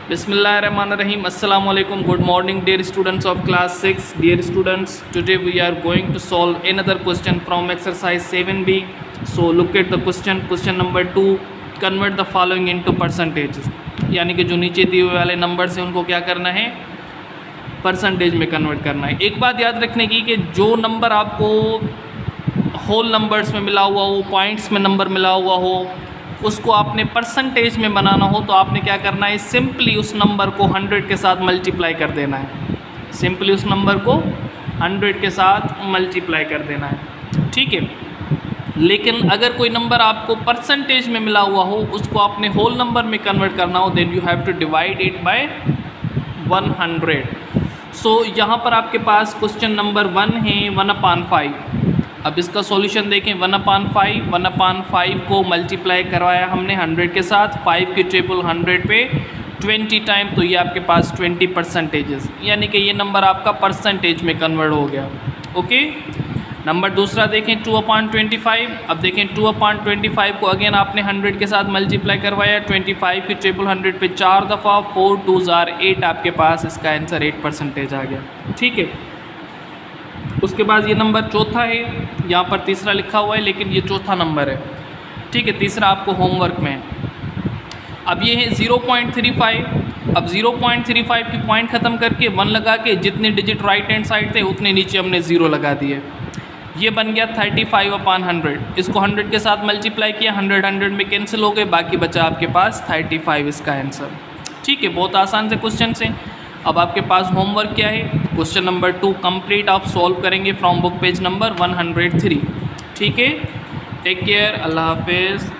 Bismillahirrahmanirrahim. Assalamu alaikum. Good morning, dear students of class 6. Dear students, today we are going to solve another question from exercise 7b. So look at the question. Question number 2. Convert the following into percentages. यानी कि जो नीचे दिए हुए वाले number से उनको क्या करना है, परसेंटेज में कन्वर्ट करना है। एक बात याद रखने की कि जो नंबर आपको होल नंबर्स में मिला हुआ हो, पॉइंट्स में नंबर मिला हुआ हो, उसको आपने परसेंटेज में बनाना हो तो आपने क्या करना है, सिंपली उस नंबर को 100 के साथ मल्टीप्लाई कर देना है। सिंपली उस नंबर को 100 के साथ मल्टीप्लाई कर देना है, ठीक है। लेकिन अगर कोई नंबर आपको परसेंटेज में मिला हुआ हो, उसको आपने होल नंबर में कन्वर्ट करना हो, then you have to divide it by 100। So यहाँ पर आपके पास क्वेश्चन नंबर 1 है 1/5। अब इसका सॉल्यूशन देखें, 1/5 को मल्टीप्लाई करवाया हमने 100 के साथ, 5 की टेबल 100 पे 20 टाइम, तो ये आपके पास 20 परसेंटेजेस, यानी कि ये नंबर आपका परसेंटेज में कन्वर्ट हो गया। ओके, नंबर दूसरा देखें 2/25। अब देखें 2/25 को अगेन आपने 100 के साथ मल्टीप्लाई करवाया, 25 की टेबल 100 पे 4 दफ़ा, 4 2s are 8, आपके पास इसका आंसर 8 परसेंटेज आ गया, ठीक है। उसके बाद ये नंबर चौथा है, यहाँ पर तीसरा लिखा हुआ है लेकिन ये चौथा नंबर है, ठीक है। तीसरा आपको होमवर्क में है। अब ये है 0.35। अब 0.35 की पॉइंट ख़त्म करके 1 लगा के जितने डिजिट राइट हैंड साइड थे उतने नीचे हमने 0 लगा दिए। ये बन गया 35/100। इसको 100 के साथ मल्टीप्लाई किया, 100 में कैंसिल हो गए, बाकी बचा आपके पास 35 इसका आंसर, ठीक है। बहुत आसान से क्वेश्चन से। अब आपके पास होमवर्क क्या है, क्वेश्चन नंबर 2 कंप्लीट आप सॉल्व करेंगे फ्रॉम बुक पेज नंबर 103, ठीक है। टेक केयर, अल्लाह हाफिज़।